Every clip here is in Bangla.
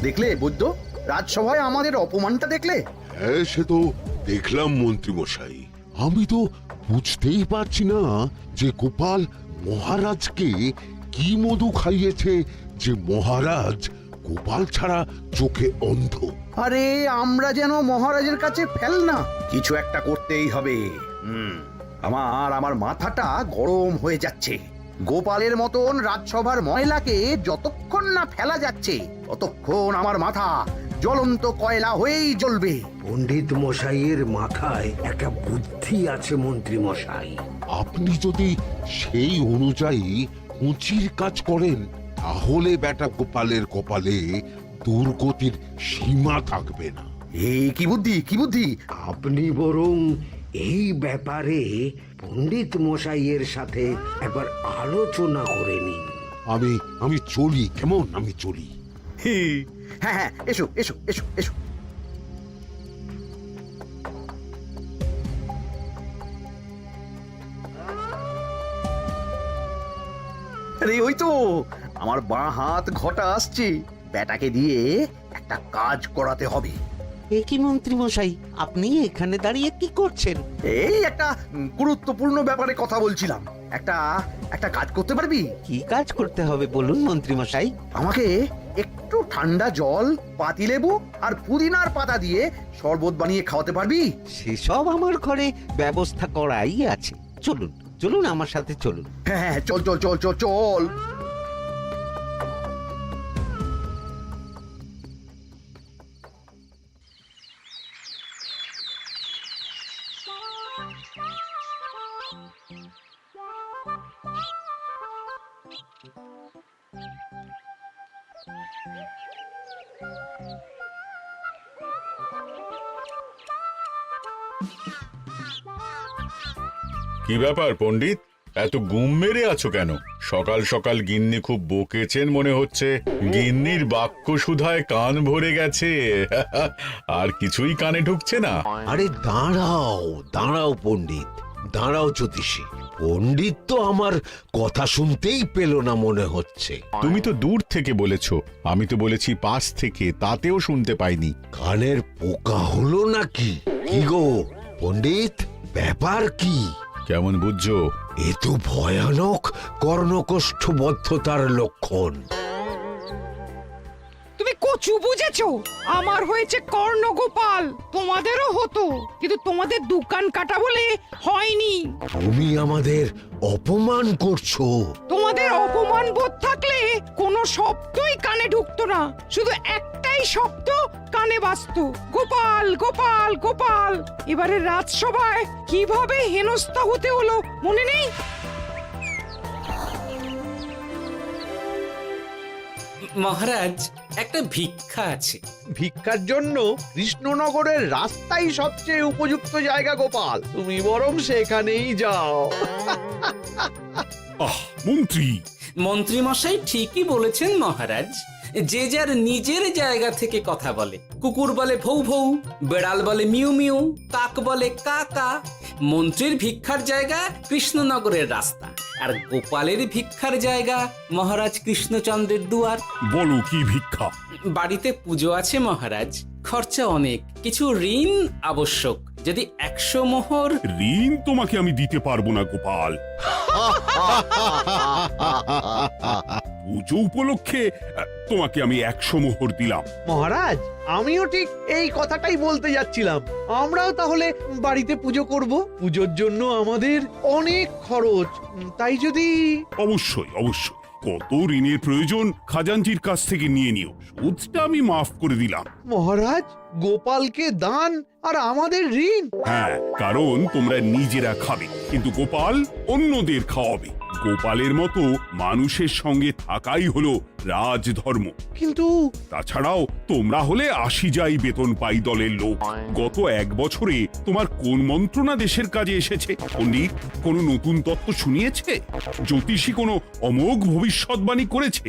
দেখলে বৈদ্য, রাজসভায় আমাদের অপমানটা দেখলে? হ্যাঁ, সে তো দেখলাম মন্ত্রী মশাই। আমি তো বুঝতেই পারছি না যে গোপাল মহারাজকে কি মধু খাইয়েছে যে মহারাজ গোপাল ছাড়া চোখে অন্ধ। আরে আমরা যেন মহারাজের কাছে ফেল না, কিছু একটা করতেই হবে। আমার মাথাটা গরম হয়ে যাচ্ছে। গোপালের মতন রাজসভার ময়লাকে যতক্ষণ না ফেলা যাচ্ছে ততক্ষণ আমার মাথা জ্বলন্ত কয়লা হয়েই জ্বলবে। পণ্ডিত মশাইয়ের মাথায় একটা বুদ্ধি আছে মন্ত্রী মশাই। আপনি যদি সেই অনুযায়ী উঁচির কাজ করেন তাহলে বেটা গোপালের কপালে দুর্গতির সীমা থাকবে না। এই কি বুদ্ধি, কি বুদ্ধি? আপনি বরং এই ব্যাপারে পণ্ডিত মশাইয়ের সাথে একবার আলোচনা করে নিন। আমি চলি, কেমন? আমি চলি। হ্যাঁ হ্যাঁ, এসো এসো এসো এসো। আরে ওই তো আমার বাঁ হাত ঘটা আসছে, বেটাকে দিয়ে একটা কাজ করাতে হবে। এ কি মন্ত্রী মশাই, আপনি এখানে দাঁড়িয়ে কি করছেন? এই একটা গুরুত্বপূর্ণ ব্যাপারে কথা বলছিলাম। একটা একটা কাজ করতে পারবি? কি কাজ করতে হবে বলুন মন্ত্রী মশাই। আমাকে একটু ঠান্ডা জল, পাতিলেবু আর পুদিনার পাতা দিয়ে শরবত বানিয়ে খাওয়াতে পারবি? সেসব আমার ঘরে ব্যবস্থা করাই আছে। চলুন চলুন আমার সাথে চলুন। হ্যাঁ হ্যাঁ, চল চল চল চল চল। কি ব্যাপার পণ্ডিত, এত গুম মেরে আছো কেন? সকাল সকাল গিন্নি খুব বকেছেন মনে হচ্ছে। গিন্নির বাক্য সুধায় কান ভরে গেছে, আর কিছুই কানে ঢুকছে না। আরে দাঁড়াও দাঁড়াও পণ্ডিত, দাঁড়াও জ্যোতিষী। পণ্ডিত তো আমার কথা শুনতেই পেল না মনে হচ্ছে। তুমি তো দূর থেকে বলেছ, আমি তো বলেছি পাশ থেকে, তাতেও শুনতে পাইনি। কানের পোকা হলো নাকি? কি গো পণ্ডিত, ব্যাপার কি? কেমন বুঝছো? এ তো ভয়ানক কর্ণকোষ্ঠবদ্ধতার লক্ষণ। তুমি কচু বুঝেছো? আমার হয়েছে কর্ণগোপাল, তোমাদেরও হতো, কিন্তু তোমাদের দোকান কাটা বলে হয়নি। তুমি আমাদের অপমান করছো। তোমাদের অপমান বোধ থাকলে কোনো শব্দই কানে ঢুকতো না, শুধু একটাই শব্দ কানে বাজতো, গোপাল গোপাল গোপাল। এবারে রাজসভায় কিভাবে হেনস্থা হতে হলো মনে নেই? মহারাজ, একটা ভিক্ষা আছে। ভিক্ষার জন্য কৃষ্ণনগরের রাস্তাই সবচেয়ে উপযুক্ত জায়গা গোপাল, তুমি বরং সেখানেই যাও। মন্ত্রী, মন্ত্রী মশাই ঠিকই বলেছেন মহারাজ। যে যার নিজের জায়গা থেকে কথা বলে। কুকুর বলে ভৌ ভৌ, বেড়াল বলে মিউ মিউ, কাক বলে কা কা। মন্ত্রীর ভিক্ষার জায়গা কৃষ্ণনগরের রাস্তা, আর গোপালের ভিক্ষার জায়গা মহারাজ কৃষ্ণচন্দ্রের দুয়ার। বলো কি ভিক্ষা? বাড়িতে পুজো আছে মহারাজ, খরচা অনেক, কিছু ঋণ আবশ্যক। যদি 100 মোহর। ঋণ তোমাকে আমি দিতে পারবো না গোপাল। পুজো উপলক্ষে তোমাকে আমি 100 মোহর দিলাম। মহারাজ, আমিও ঠিক এই কথাটাই বলতে যাচ্ছিলাম। আমরাও তাহলে বাড়িতে পুজো করব। পুজোর জন্য আমাদের অনেক খরচ, তাই যদি... অবশ্যই অবশ্যই, কত ঋণের প্রয়োজন খাজাঞ্চির কাছ থেকে নিয়ে নিও, সুদটা আমি মাফ করে দিলাম। মহারাজ, গোপালকে দান আর আমাদের ঋণ? হ্যাঁ, কারণ তোমরা নিজেরা খাবে, কিন্তু গোপাল অন্যদের খাওয়াবে। গোপালের মতো মানুষের সঙ্গে থাকাই হলো রাজধর্ম। কিন্তু তাছাড়াও তোমরা হলে 80 যাই বেতন পাই দলের লোক। গত 1 বছরে তোমার কোন মন্ত্রণা দেশের কাজে এসেছে? পণ্ডিত কোনো নতুন তত্ত্ব শুনিয়েছে? জ্যোতিষী কোনো অমোঘ ভবিষ্যৎবাণী করেছে?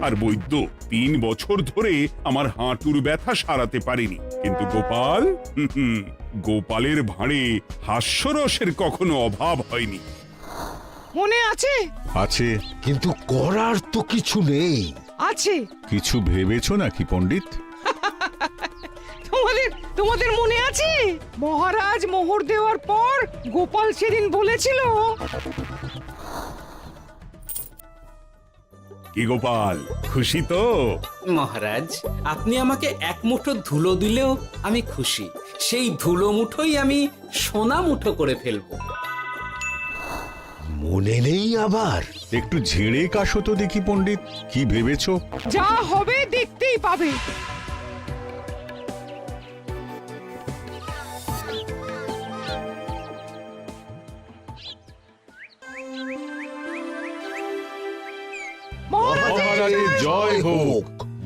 আর বৈদ্য 3 বছর ধরে আমার হাঁটুর ব্যথা সারাতে পারেনি। কিন্তু গোপাল, গোপালের ভাঁড়ে হাস্যরসের কখনো অভাব হয়নি। মনে আছে? আছে। কিন্তু করার তো কিছু নেই। আছে। কিছু ভেবেছো নাকি পণ্ডিত? তোমাদের মনে আছে মহারাজ মোহর দেওয়ার পর গোপাল সেদিন বলেছিল, কি গোপাল, খুশি তো? মহারাজ, আপনি আমাকে এক মুঠো ধুলো দিলেও আমি খুশি। সেই ধুলো মুঠোই আমি সোনা মুঠো করে ফেলবো। মনে নেই আবার? একটু ঝেড়ে কাশো তো দেখি পণ্ডিত, কি ভেবেছো? যা হবে দেখতেই পাবে। মহারাজের জয় হোক।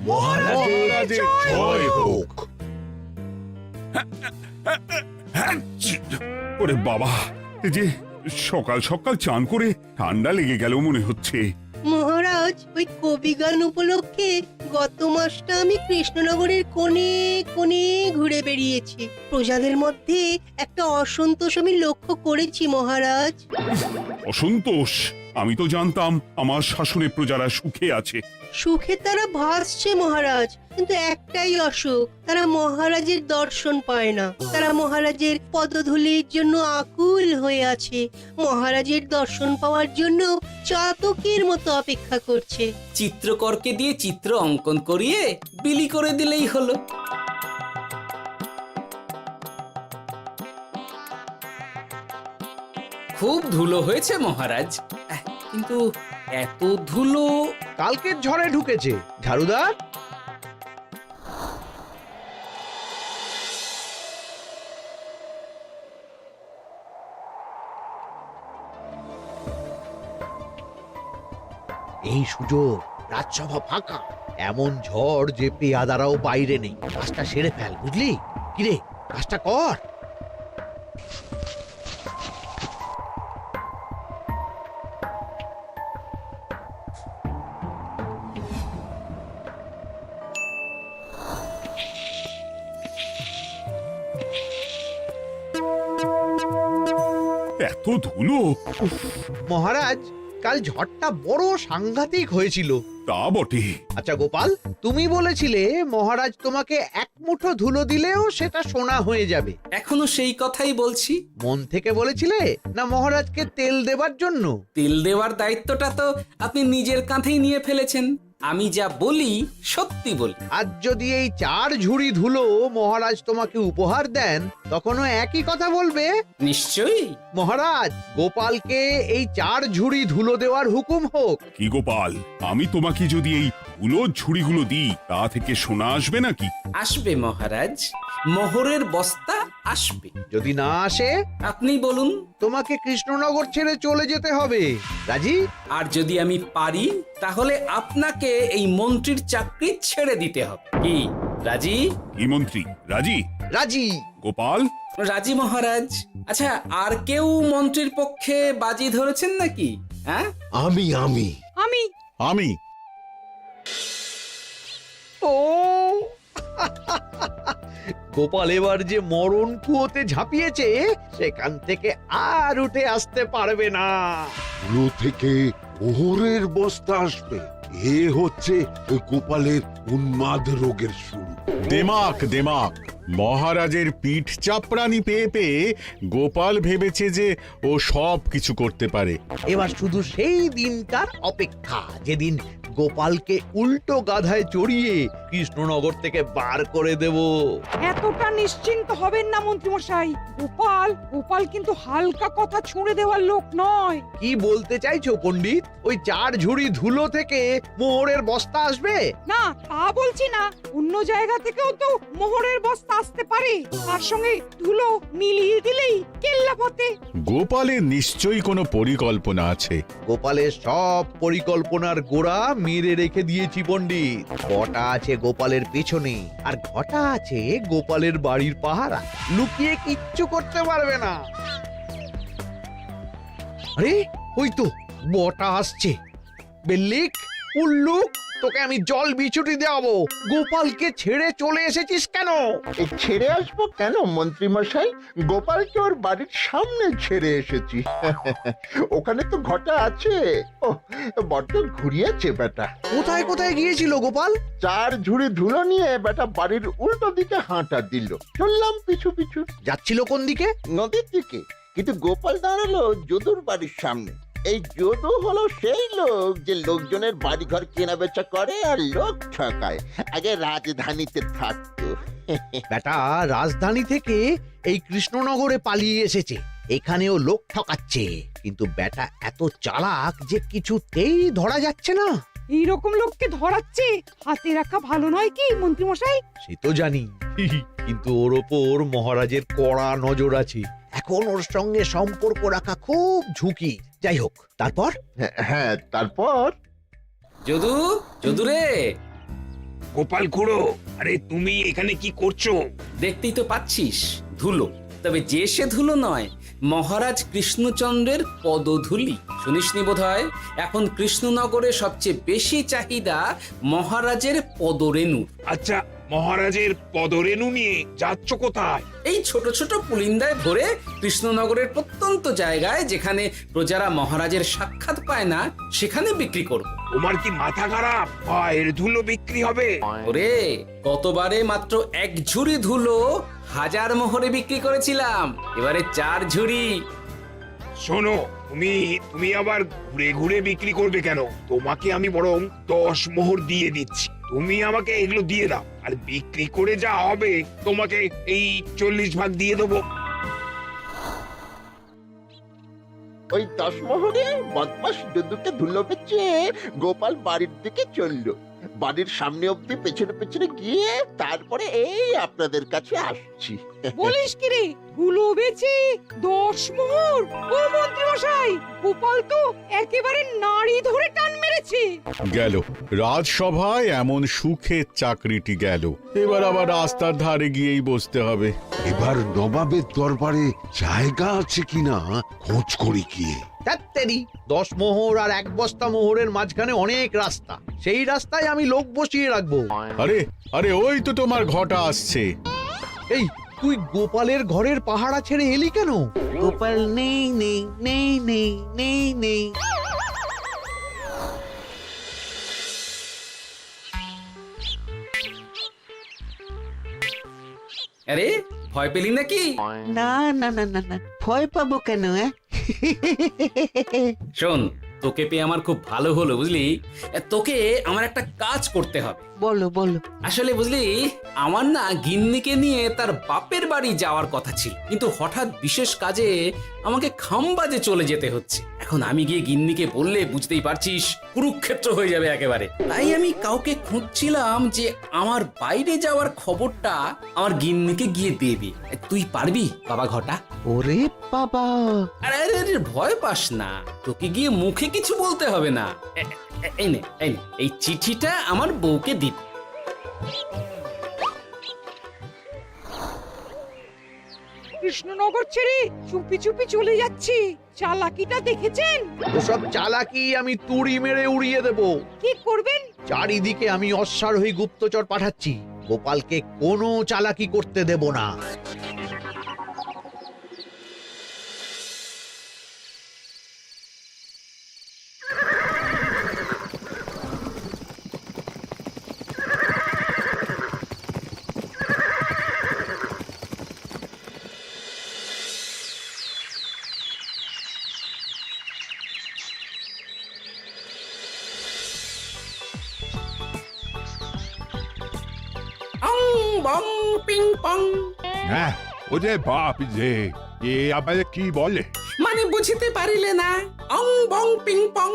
মহারাজের জয় হোক। ওরে বাবা, এই যে সকাল সকাল চান করে ঠান্ডা লেগে গেল মনে হচ্ছে। মহারাজ, ওই কবি গান উপলক্ষে গত মাসটা আমি কৃষ্ণনগরের কোণে কোণে ঘুরে বেরিয়েছি। প্রজাদের মধ্যে একটা অসন্তোষ আমি লক্ষ্য করেছি মহারাজ। অসন্তোষ? আমি তো জানতাম আমার শাসনে প্রজারা সুখে আছে। সুখে তারা ভাসছে মহারাজ, কিন্তু একটাই অসুখ, তারা মহারাজের দর্শন পায় না। তারা মহারাজের পদধূলির জন্য আকুল হয়ে আছে, মহারাজের দর্শন পাওয়ার জন্য চাতকের মতো অপেক্ষা করছে। চিত্রকরকে দিয়ে চিত্র অঙ্কন করিয়ে বিলি করে দিলেই হলো। খুব ধুলো হয়েছে মহারাজ, কিন্তু এত ধুলো। কালকের ঝড়ে ঢুকেছে। ঝাড়ুদার, এই সুযোগ, রাজসভা ফাঁকা, এমন ঝড় যে পেয়াদারাও বাইরে নেই। কাজটা সেরে ফেল, বুঝলি? কিরে, কাজটা কর। এত ধুলো! মহারাজ, কাল ঝড়টা বড় সাংঘাতিক হয়েছিল। তা বটে। আচ্ছা গোপাল, তুমি বলেছিলে মহারাজ তোমাকে এক মুঠো ধুলো দিলেও সেটা সোনা হয়ে যাবে। এখনো সেই কথাই বলছি। মন থেকে বলেছিলে না মহারাজকে তেল দেবার জন্য? তেল দেওয়ার দায়িত্বটা তো আপনি নিজের কাঁধেই নিয়ে ফেলেছেন। আমি যা বলি সত্যি বলি। আজ যদি এই 4 ঝুড়ি ধুলো মহারাজ তোমাকে উপহার দেন, তখনও একই কথা বলবে? নিশ্চয়ই। মহারাজ, গোপালকে এই 4 ঝুড়ি ধুলো দেওয়ার হুকুম হোক। কি গোপাল, আমি তোমাকে যদি এই ধুলো ঝুড়িগুলো দিই, তা থেকে সোনা আসবে নাকি? আসবে মহারাজ, মোহরের বস্তা আসবে। যদি না আসে, আপনি বলুন। তোমাকে কৃষ্ণনগর ছেড়ে চলে যেতে হবে। রাজি? আর যদি আমি পারি, তাহলে আপনাকে এই মন্ত্রীর চাকরি ছেড়ে দিতে হবে। কি রাজি? কি মন্ত্রী, রাজি? রাজি। গোপাল? রাজি মহারাজ। আচ্ছা, আর কেউ মন্ত্রীর পক্ষে বাজি ধরেছেন নাকি? হ্যাঁ, আমি আমি আমি আমি। ও গোপাল এবার যে মরণ কুয়োতে ঝাঁপিয়েছে, সেখান থেকে আর উঠে আসতে পারবে না। পুরো থেকে মোহরের বস্তা আসবে। এ হচ্ছে ওই গোপালের উন্মাদ রোগের শুরু। দেমাক দেমাক, মহারাজের পিঠ চাপড়ানি পেয়ে পেয়ে গোপাল ভেবেছে যে ও সব কিছু করতে পারে। এবার শুধু সেই দিনটার অপেক্ষা, যেদিন গোপালকে উল্টো গাধায় চড়িয়ে কৃষ্ণনগর থেকে বার করে দেব। এতটা নিশ্চিন্ত হবেন না মন্ত্রী মশাই। গোপাল কিন্তু হালকা কথা ছুঁড়ে দেওয়ার লোক নয়। কি বলতে চাইছো পণ্ডিত? ওই 4 ঝুড়ি ধুলো থেকে মোহরের বস্তা আসবে? না, তা বলছি না। অন্য জায়গা থেকেও তো মোহরের বস্তা আসতে পারে। তার সঙ্গে ধুলো মিলিয়ে দিলেই কেল্লা ফতে। গোপালের নিশ্চয়ই কোনো পরিকল্পনা আছে। গোপালের সব পরিকল্পনার গোড়া মেরে রেখে দিয়েছি পণ্ডিত। ঘটা আছে গোপালের পেছনে, আর ঘটা আছে গোপালের বাড়ির পাহারা। লুকিয়ে কিচ্ছু করতে পারবে না। আরে ওই তো বটা আসছে। বেল্লিক, উল্লুক, তোকে আমি জল বিছুটি দেওয়াবো। গোপালকে ছেড়ে চলে এসেছিস কেন? ছেড়ে আসবো কেন মন্ত্রী মশাই? গোপালকে ওর বাড়ির সামনে ছেড়ে এসেছি। ওখানে তো ঘটা আছে। ও বড্ড ঘুরিয়েছে বেটা। কোথায় কোথায় গিয়েছিল গোপাল? 4 ঝুড়ি ধুলো নিয়ে বেটা বাড়ির উল্টো দিকে হাঁটা দিল। চললাম পিছু পিছু যাচ্ছিল কোন দিকে? নদীর দিকে, কিন্তু গোপাল দাঁড়ালো যদুর বাড়ির সামনে। এই যদু হলো সেই লোক যে লোকজনের বাড়িঘর কেনা বেচা করে আর লোক ঠকায়। আগে রাজধানীতে থাকতো। বেটা রাজধানী থেকে এই কৃষ্ণনগরে পালিয়ে এসেছে, এখানেও লোক ঠকাচ্ছে। কিন্তু বেটা এত চালাক যে কিছুতেই ধরা যাচ্ছে না। এইরকম লোককে ধরাচ্ছে হাতে রাখা ভালো নয় কি মন্ত্রী মশাই? সে তো জানি, কিন্তু ওর ওপর মহারাজের কড়া নজর আছে। এখন ওর সঙ্গে সম্পর্ক রাখা খুব ঝুঁকি। যাই হোক, তারপর? হ্যাঁ তারপর যদু, যদু রে, গোপাল খুড়ো, আরে তুমি এখানে কি করছো? দেখতেই তো পাচ্ছিস ধুলো। তবে যে সে ধুলো নয়, মহারাজ কৃষ্ণচন্দ্রের পদধূলি। শুনিসনি বোধহয় এখন কৃষ্ণনগরে সবচেয়ে বেশি চাহিদা মহারাজের পদরেণু। আচ্ছা, মহারাজের পদরেণু নিয়ে যাচ্ছ কোথায়? এই ছোট ছোট পুলিন্দায় ভরে কৃষ্ণনগরের প্রত্যন্ত জায়গায় যেখানে প্রজারা মহারাজের সাক্ষাৎ পায় না সেখানে বিক্রি করব। তোমার কি মাথা খারাপ? পায়ের ধুলো বিক্রি হবে? ওরে, গতবারে মাত্র 1 ঝুড়ি ধুলো 1000 মোহরে বিক্রি করেছিলাম, এবারে 4 ঝুড়ি। শোনো, তুমি আবার ঘুরে ঘুরে বিক্রি করবে কেন? তোমাকে আমি বরং 10 মোহর দিয়ে দিচ্ছি। তুমি আমাকে এগুলো দিয়ে দাও, আর বিক্রি করে যা হবে তোমাকে এই 40 ভাগ দিয়ে দেবো। ওই 10 মোহরে বদমাস দুদুকে ধুলো বেচে গোপাল বাড়ির দিকে চললো। বাড়ির সামনে অব্দি পেছনে পেছনে গিয়ে তারপরে এই আপনাদের কাছে আসছি। বলিস কি রে, ধুলো বেচে 10 মোহর? ও মন্ত্রী মশাই, গোপাল তো একেবারে নাড়ি ধরে টান মেরেছে। গেল রাজসভায় এমন সুখের চাকরিটি গেল, এবার আবার রাস্তার ধারে গিয়েই বসতে হবে। এবার নবাবের দরবারে জায়গা আছে কিনা খোঁজ করি গিয়ে। তেরি 10 মোহর আর 1 বস্তা মোহরের মাঝখানে অনেক রাস্তা, সেই রাস্তায় আমি লোক বসিয়ে রাখবো। আরে আরে, ওই তো তোমার ঘটা আসছে। এই তুই গোপালের ঘরের পাহারা ছেড়ে এলি কেন? গোপাল নেই নেই নেই নেই নেই নেই। আরে, ভয় পেলি নাকি? না না না না না, ভয় পাবো কেন? শোন, তোকে পেয়ে আমার খুব ভালো হলো বুঝলি। তোকে আমার একটা কাজ করতে হবে। বলো বলো। আসলে বুঝলি, আমার না গিন্নিকে নিয়ে তার বাপের বাড়ি যাওয়ার কথা ছিল, কিন্তু হঠাৎ বিশেষ কাজে আমাকে খামবাজে চলে যেতে হচ্ছে। এখন আমি গিয়ে গিন্নিকে বললে বুঝতেই পারছিস কুরুক্ষেত্র হয়ে যাবে একেবারে। তাই আমি কাউকে খুঁজছিলাম যে আমার বাইরে যাওয়ার খবরটা আমার গিন্নিকে গিয়ে দেবে। তুই পারবি বাবা ঘটা? ওরে বাবা, আরে আরে আরে, ভয় পাস না, তোকে গিয়ে মুখে কিছু বলতে হবে না। এই নে, এই চিঠিটা আমার বউকে দিবি। কৃষ্ণনগর ছেড়ে চুপি চুপি চলে যাচ্ছি, চালাকিটা দেখেছেন? ওসব চালাকি আমি তুড়ি মেরে উড়িয়ে দেব। কি করবেন? চারিদিকে আমি অশ্বারোহী গুপ্তচর পাঠাচ্ছি, গোপালকে কোনো চালাকি করতে দেব না। অং বং পিং পং। হ্যাঁ, ওরে বাপ যে, এ আবার কি বলে? মানে বুঝিতে পারিলে না? অং বং পিং পং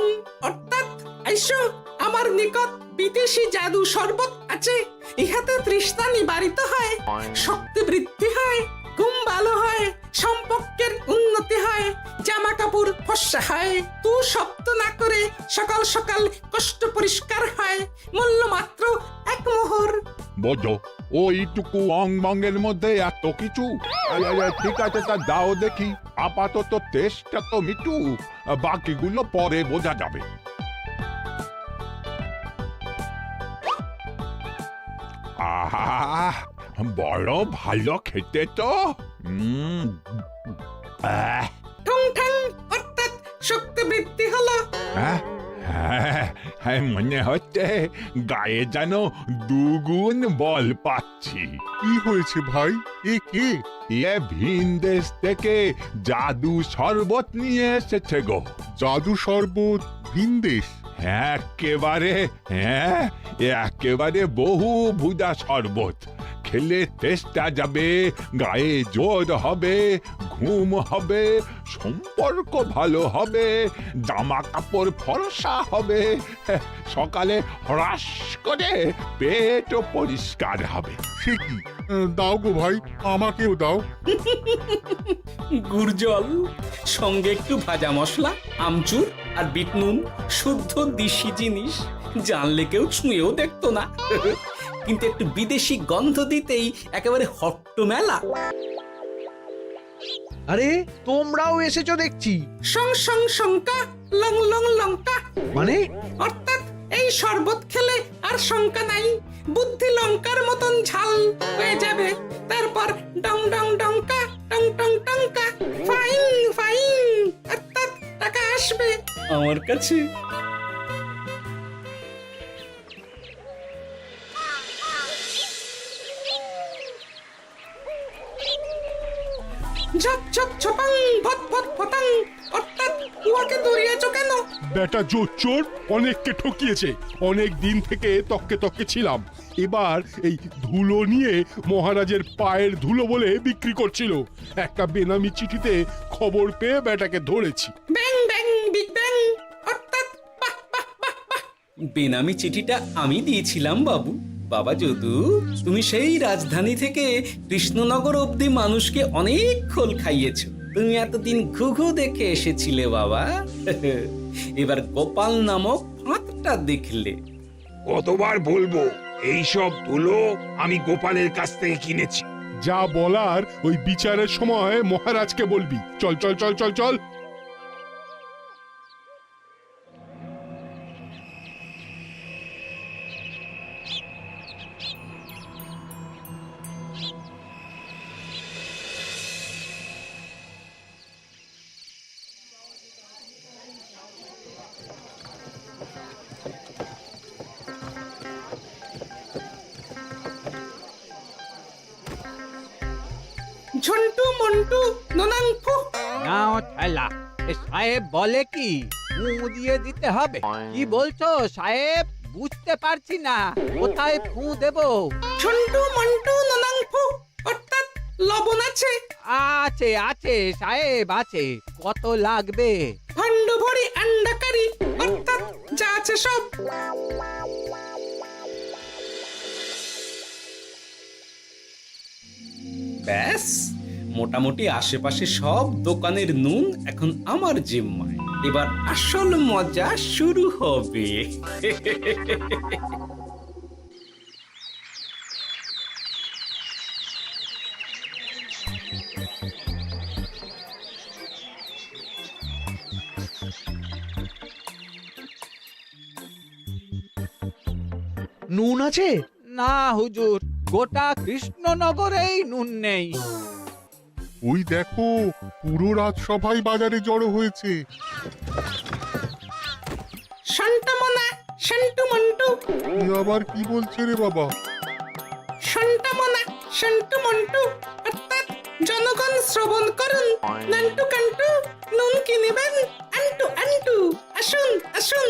অর্থাৎ আইসো আমার নিকট বিদেশি জাদু শরবত আছে। ইহাতে তৃষ্ণা নিবারিত হয়, শক্তি বৃদ্ধি হয়, ঘুম ভালো হয়, সম্পর্কের উন্নতি হয়, জামা কাপড় ফর্সা হয়, তু শব্দ না করে সকাল সকাল কষ্ট পরিষ্কার হয়, মূল্য মাত্র 1 মোহর। বোঝো, ওইটুকু অং বঙ্গের মধ্যে এত কিছু? ঠিক আছে, তা দাও দেখি। আপাতত টেস্টটা তো মিটু, বাকিগুলো পরে বোঝা যাবে। আহা বড় ভালো খেতে তো আহ, ঠং ঠং অর্থাৎ শক্তি বৃদ্ধি হলো। হ্যাঁ, হ্যাঁ, মনে হচ্ছে গায়ে যেন দুগুণ বল পাচ্ছি। কি হয়েছে ভাই? এ কে? এ ভিন দেশ থেকে জাদু শরবত নিয়ে এসেছে গো। জাদু শরবত ভিনদেশ? একেবারে, হ্যাঁ, একেবারে বহু ভুজা শরবত। খেলে তেষ্টা যাবে, গায়ে জোর হবে, ঘুম হবে, সম্পর্ক ভালো হবে, জামা কাপড় ফর্সা হবে, সকালে হ্রাস করে পেটও পরিষ্কার হবে। সে কি? দাও গো ভাই, আমাকেও দাও। গুড় জল, সঙ্গে একটু ভাজা মশলা, আমচুর আর বিট নুন, শুদ্ধ দেশি জিনিস। জানলে কেউ ছুঁয়েও দেখতো না, কিন্তু একটু বিদেশি গন্ধ দিতেই একেবারে হট্ট মেলা। আরে তোমরাও এসেছো দেখছি। সং সং শঙ্কা, লং লং লঙ্কা। মানে অর্থাৎ এই শরবত খেলে আর শঙ্কা নাই, বুদ্ধি লঙ্কার মতন ঝাল হয়ে যাবে। তারপর ডং ডং ডঙ্কা, টং টং টঙ্কা, ফাইন ফাইন, অর্থাৎ টাকা আসবে আমার কাছে। ঝপ ঝপ ছপাং, ভট ভট ফটাং, অর্থাৎ উহাকে দৌড়িয়েছ কেন? বেটা জোচ্চোর অনেককে ঠকিয়েছে। অনেক দিন থেকে তককে তককে ছিলাম। এবার এই ধুলো নিয়ে মহারাজের পায়ের ধুলো বলে বিক্রি করছিল। একটা বেনামি চিঠিতে খবর পেয়ে বেটাকে ধরেছি। ব্যাং ব্যাং বিগ ব্যাং, অর্থাৎ বাহ বাহ বাহ বাহ। বেনামি চিঠিটা আমি দিয়েছিলাম বাবু। বাবা যদু, তুমি সেই রাজধানী থেকে কৃষ্ণনগর অবধি মানুষকে অনেক খোল খাইয়েছো। তুমি এতদিন ঘুঘু দেখে এসেছিলে বাবা, এবার গোপাল নামক ফাঁদটা দেখলে। কতবার বলবো এইসব ধুলো আমি গোপালের কাছ থেকে কিনেছি। যা বলার ওই বিচারের সময় মহারাজকে বলবি। চল চল চল চল চল। ঝন্টু মন্টু ননাং ফু। নাও ঠেলা। সাহেব বলে কি ফু দিয়ে দিতে হবে? কি বলছো সাহেব? বুঝতে পারছি না, কোথায় ফু দেব? ঝন্টু মন্টু ননাং ফু, অর্থাৎ লবণ আছে? আছে আছে সাহেব আছে। কত লাগবে? ভান্ড ভরি আন্ডাকারি, অর্থাৎ যা আছে সব। ব্যাস, মোটামুটি আশেপাশে সব দোকানের নুন এখন আমার জিম্মায়। এবার আসল মজা শুরু হবে। নুন আছে? না হুজুর, গোটা কৃষ্ণনগরেই নুন নেই। ওই দেখো, পুরো রাজসভাই বাজারে জড়ো হয়েছে। শান্তামনা, শান্টু মন্টু। এ আবার কি বলছে রে বাবা? শান্তামনা, শান্টু মন্টু, অর্থাৎ জনগণ শ্রবণ করুন। নান্টু কান্টু, নুন কিনিবেন আন্টু আন্টু। আসুন আসুন।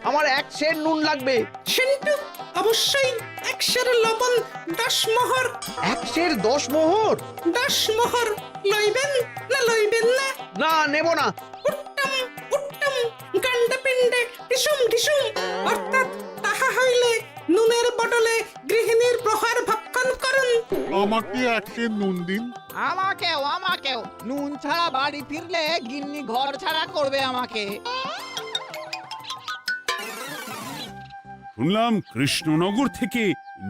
আমার এক সের নুন লাগবে। শান্টু, অবশ্যই 100 লবণ 10 মোহর। 10 মোহর? 10 মোহর লইবেন না লইবেন না? না, নেব না। উত্তম উত্তম, গান্ডা পিণ্ডে ঢিসুম ঢিসুম, অর্থাৎ তাহা হইলে নুনের বদলে গৃহিণীর প্রহার ভক্ষণ করুন। আমাকে এক সের নুন দিন। আমাকেও নুন ছাড়া বাড়ি ফিরলে গিন্নি ঘর ছাড়া করবে আমাকে। শুনলাম কৃষ্ণনগর থেকে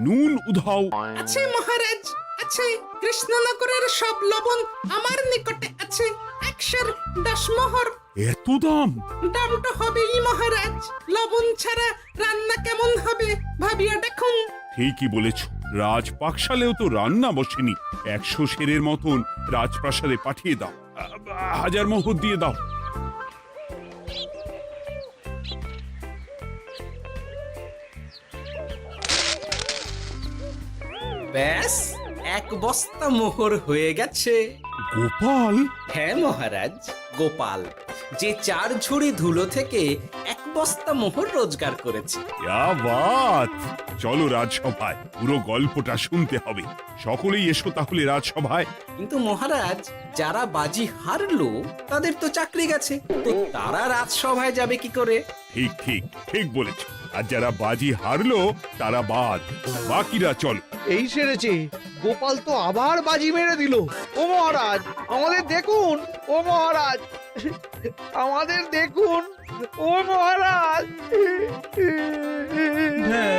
নুন উধাও। আছে মহারাজ, আছে। কৃষ্ণনগরের সব লবণ আমার নিকটে আছে। 110 মোহর। এত দাম? দাম তো হবেই মহারাজ। লবণ ছাড়া রান্না কেমন হবে ভাবিয়া দেখুন। ঠিকই বলেছ, রাজপাকশালেও তো রান্না বসেনি। 100 সেরের মতন রাজপ্রাসাদে পাঠিয়ে দাও। 1000 মোহর দিয়ে দাও। ব্যাস 1 বস্তা মোহর হয়ে গেছে। গোপাল, হ্যাঁ মহারাজ, গোপাল যে 4 ঝুড়ি ধুলো থেকে 1 বস্তা মোহর রোজগার করেছে। ইয়া বাত! চলো রাজসভায়, পুরো গল্পটা শুনতে হবে। সকলেই এসো তাহলে রাজসভায়। কিন্তু মহারাজ, যারা বাজি হারলো তাদের তো চাকরি গেছে, তো তারা রাজসভায় যাবে কি করে? ঠিক ঠিক ঠিক বলেছ। আর যারা বাজি হারলো তারা বাদ, বাকিরা চলো। এই সেরেছে, গোপাল তো আবার বাজি মেরে দিল। ও মহারাজ, আমাদের দেখুন। ও মহারাজ, আমাদের দেখুন। ও মহারাজ। হ্যাঁ